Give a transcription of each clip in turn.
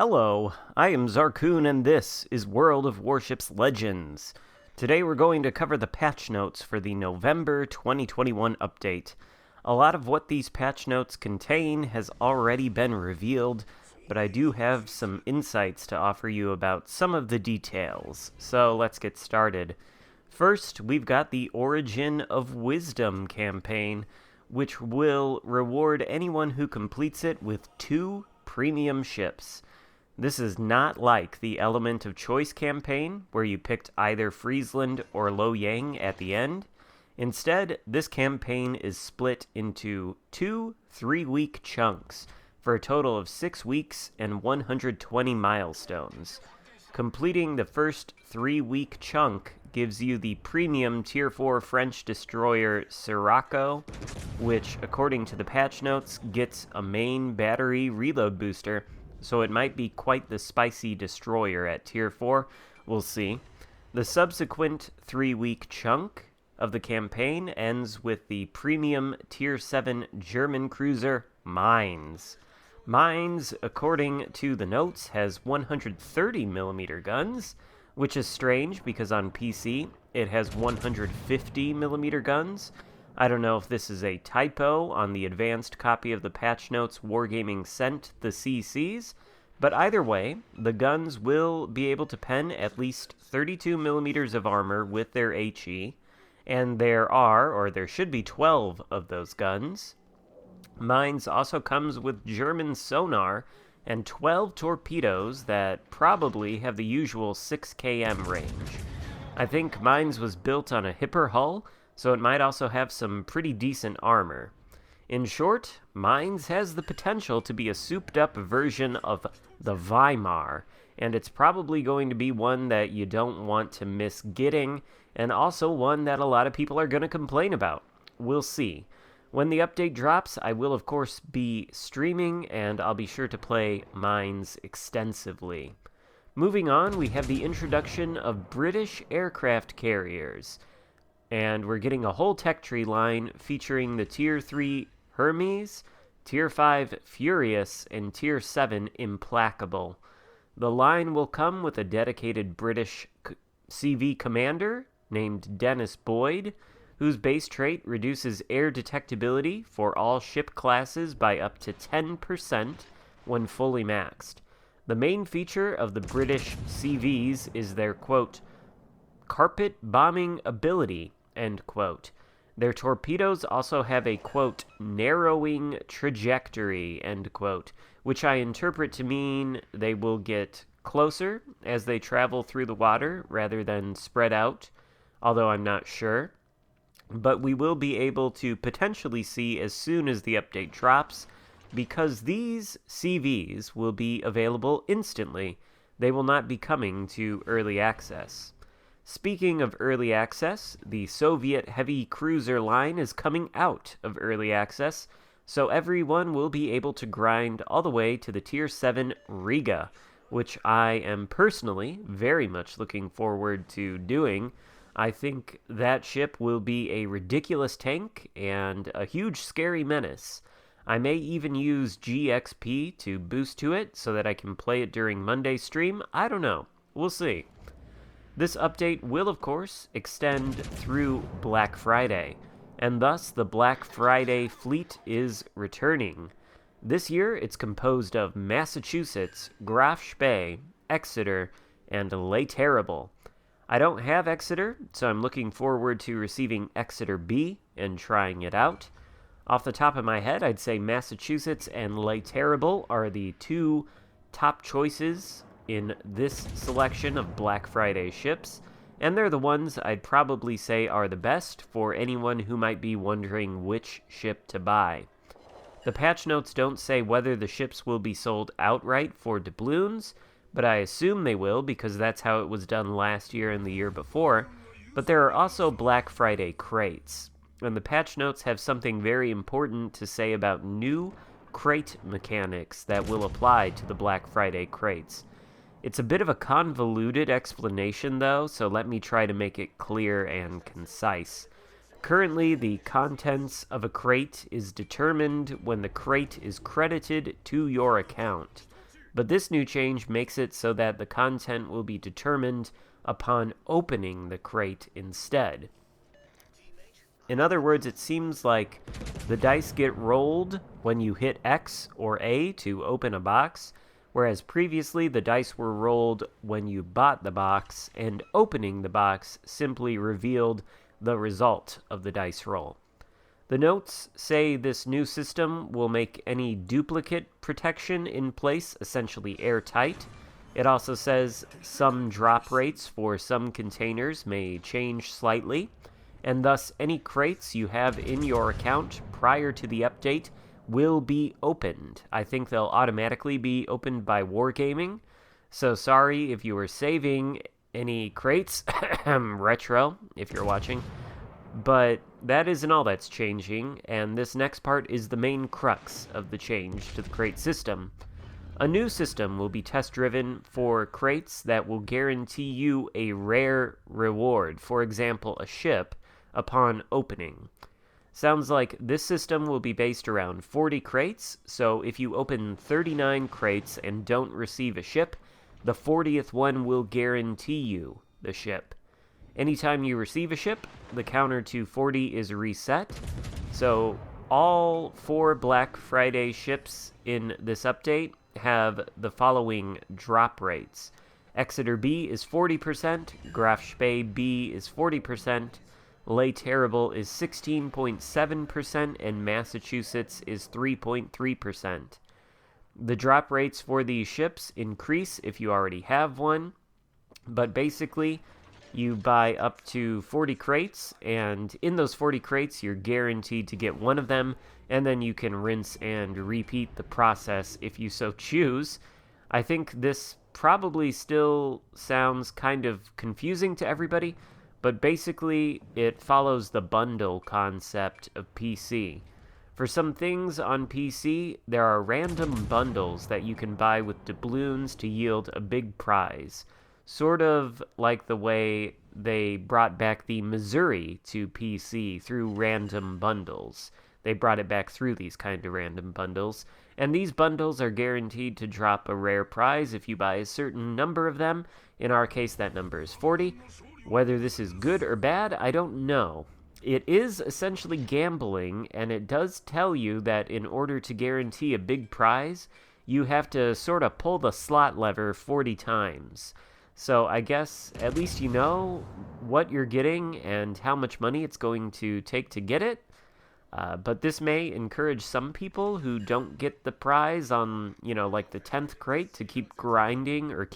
Hello, I am Xarkun and this is World of Warships Legends. Today we're going to cover the patch notes for the November 2021 update. A lot of what these patch notes contain has already been revealed, but I do have some insights to offer you about some of the details, so let's get started. First, we've got the Origin of Wisdom campaign, which will reward anyone who completes it with 2 premium ships. This is not like the Element of Choice campaign, where you picked either Friesland or Loyang at the end. Instead, this campaign is split into 2 3-week chunks, for a total of 6 weeks and 120 milestones. Completing the first 3-week chunk gives you the premium Tier 4 French destroyer Xarkun, which, according to the patch notes, gets a main battery reload booster, so it might be quite the spicy destroyer at Tier 4. We'll see. The subsequent 3-week chunk of the campaign ends with the premium Tier 7 German cruiser Mainz. Mainz, according to the notes, has 130mm guns, which is strange because on PC it has 150mm guns. I don't know if this is a typo on the advanced copy of the patch notes Wargaming sent the CCs, but either way, the guns will be able to pen at least 32mm of armor with their HE, and there should be 12 of those guns. Mainz also comes with German sonar and 12 torpedoes that probably have the usual 6 km range. I think Mainz was built on a hipper hull, so it might also have some pretty decent armor. In short, Mainz has the potential to be a souped-up version of the Weimar, and it's probably going to be one that you don't want to miss getting, and also one that a lot of people are going to complain about. We'll see. When the update drops, I will of course be streaming, and I'll be sure to play Mainz extensively. Moving on, we have the introduction of British aircraft carriers. And we're getting a whole tech tree line featuring the Tier 3 Hermes, Tier 5 Furious, and Tier 7 Implacable. The line will come with a dedicated British CV commander named Dennis Boyd, whose base trait reduces air detectability for all ship classes by up to 10% when fully maxed. The main feature of the British CVs is their, quote, carpet bombing ability, end quote. Their torpedoes also have a, quote, narrowing trajectory, end quote, which I interpret to mean they will get closer as they travel through the water rather than spread out, although I'm not sure. But we will be able to potentially see as soon as the update drops, because these CVs will be available instantly. They will not be coming to early access. Speaking of early access, the Soviet heavy cruiser line is coming out of early access, so everyone will be able to grind all the way to the Tier 7 Riga, which I am personally very much looking forward to doing. I think that ship will be a ridiculous tank and a huge scary menace. I may even use GXP to boost to it so that I can play it during Monday's stream. I don't know. We'll see. This update will, of course, extend through Black Friday, and thus the Black Friday fleet is returning. This year, it's composed of Massachusetts, Graf Spee, Exeter, and Les Terribles. I don't have Exeter, so I'm looking forward to receiving Exeter B and trying it out. Off the top of my head, I'd say Massachusetts and Les Terribles are the 2 top choices in this selection of Black Friday ships, and they're the ones I'd probably say are the best for anyone who might be wondering which ship to buy. The patch notes don't say whether the ships will be sold outright for doubloons, but I assume they will because that's how it was done last year and the year before. But there are also Black Friday crates, and the patch notes have something very important to say about new crate mechanics that will apply to the Black Friday crates. It's a bit of a convoluted explanation, though, so let me try to make it clear and concise. Currently, the contents of a crate is determined when the crate is credited to your account. But this new change makes it so that the content will be determined upon opening the crate instead. In other words, it seems like the dice get rolled when you hit X or A to open a box, whereas previously the dice were rolled when you bought the box, and opening the box simply revealed the result of the dice roll. The notes say this new system will make any duplicate protection in place essentially airtight. It also says some drop rates for some containers may change slightly, and thus any crates you have in your account prior to the update will be opened. I think they'll automatically be opened by Wargaming, so sorry if you were saving any crates, retro, if you're watching. But that isn't all that's changing, and this next part is the main crux of the change to the crate system. A new system will be test-driven for crates that will guarantee you a rare reward, for example, a ship, upon opening. Sounds like this system will be based around 40 crates, so if you open 39 crates and don't receive a ship, the 40th one will guarantee you the ship. Anytime you receive a ship, the counter to 40 is reset. So all 4 Black Friday ships in this update have the following drop rates. Exeter B is 40%, Graf Spee B is 40%, Lay Terrible is 16.7%, and Massachusetts is 3.3%. The drop rates for these ships increase if you already have one, but basically you buy up to 40 crates, and in those 40 crates, you're guaranteed to get one of them, and then you can rinse and repeat the process if you so choose. I think this probably still sounds kind of confusing to everybody, but basically it follows the bundle concept of PC. For some things on PC, there are random bundles that you can buy with doubloons to yield a big prize. Sort of like the way they brought back the Missouri to PC through random bundles. They brought it back through these kind of random bundles, and these bundles are guaranteed to drop a rare prize if you buy a certain number of them. In our case, that number is 40. Whether this is good or bad, I don't know. It is essentially gambling, and it does tell you that in order to guarantee a big prize, you have to sort of pull the slot lever 40 times. So I guess at least you know what you're getting and how much money it's going to take to get it. But this may encourage some people who don't get the prize on, like the 10th crate to keep grinding, or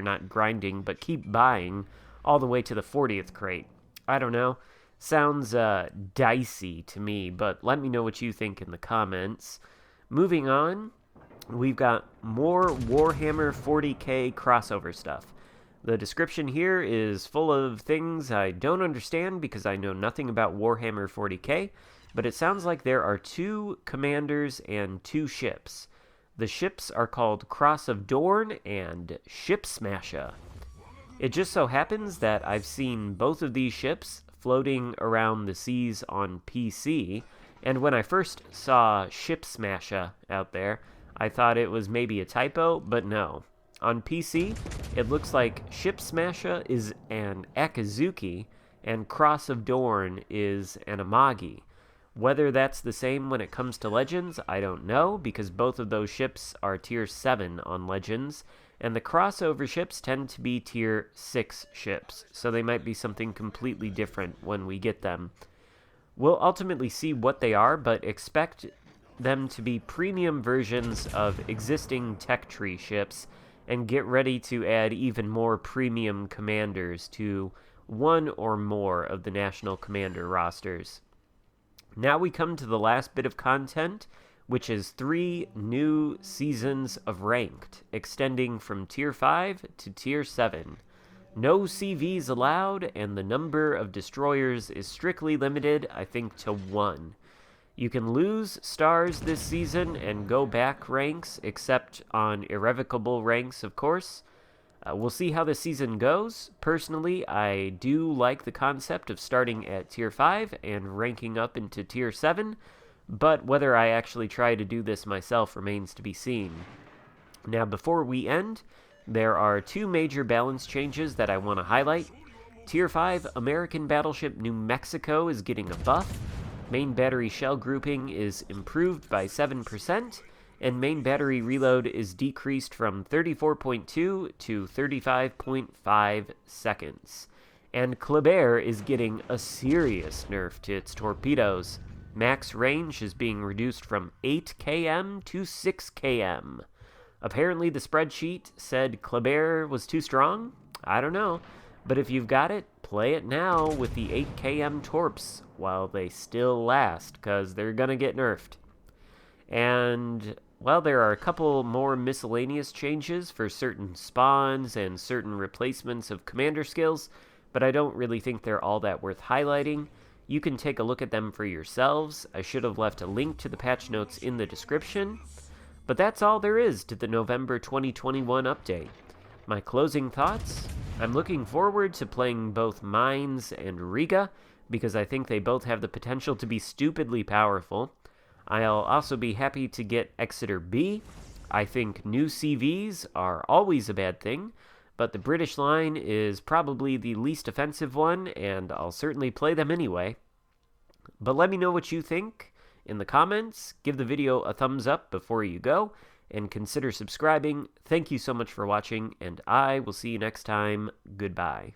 not grinding, but keep buying all the way to the 40th crate. I don't know. Sounds dicey to me, but let me know what you think in the comments. Moving on, we've got more Warhammer 40k crossover stuff. The description here is full of things I don't understand because I know nothing about Warhammer 40k, but it sounds like there are 2 commanders and 2 ships. The ships are called Cross of Dorn and Ship Smasher. It just so happens that I've seen both of these ships floating around the seas on PC, and when I first saw Ship Smasher out there, I thought it was maybe a typo, but no. On PC, it looks like Ship Smasher is an Akazuki, and Cross of Dorn is an Amagi. Whether that's the same when it comes to Legends, I don't know, because both of those ships are Tier 7 on Legends, and the crossover ships tend to be Tier 6 ships, so they might be something completely different when we get them. We'll ultimately see what they are, but expect them to be premium versions of existing tech tree ships, and get ready to add even more premium commanders to one or more of the National Commander rosters. Now we come to the last bit of content, which is 3 new seasons of Ranked, extending from Tier 5 to Tier 7. No CVs allowed, and the number of destroyers is strictly limited, I think, to 1. You can lose stars this season and go back ranks, except on irrevocable ranks, of course. We'll see how the season goes. Personally, I do like the concept of starting at Tier 5 and ranking up into Tier 7, but whether I actually try to do this myself remains to be seen. Now, before we end, there are two major balance changes that I want to highlight. Tier 5 American battleship New Mexico is getting a buff. Main battery shell grouping is improved by 7%, and main battery reload is decreased from 34.2 to 35.5 seconds. And Kleber is getting a serious nerf to its torpedoes. Max range is being reduced from 8 km to 6 km. Apparently the spreadsheet said Kleber was too strong? I don't know. But if you've got it, play it now with the 8 km torps while they still last, because they're gonna get nerfed. And, well, there are a couple more miscellaneous changes for certain spawns and certain replacements of commander skills, but I don't really think they're all that worth highlighting. You can take a look at them for yourselves. I should have left a link to the patch notes in the description. But that's all there is to the November 2021 update. My closing thoughts? I'm looking forward to playing both Mines and Riga, because I think they both have the potential to be stupidly powerful. I'll also be happy to get Exeter B. I think new CVs are always a bad thing, but the British line is probably the least offensive one, and I'll certainly play them anyway. But let me know what you think in the comments. Give the video a thumbs up before you go, and consider subscribing. Thank you so much for watching, and I will see you next time. Goodbye.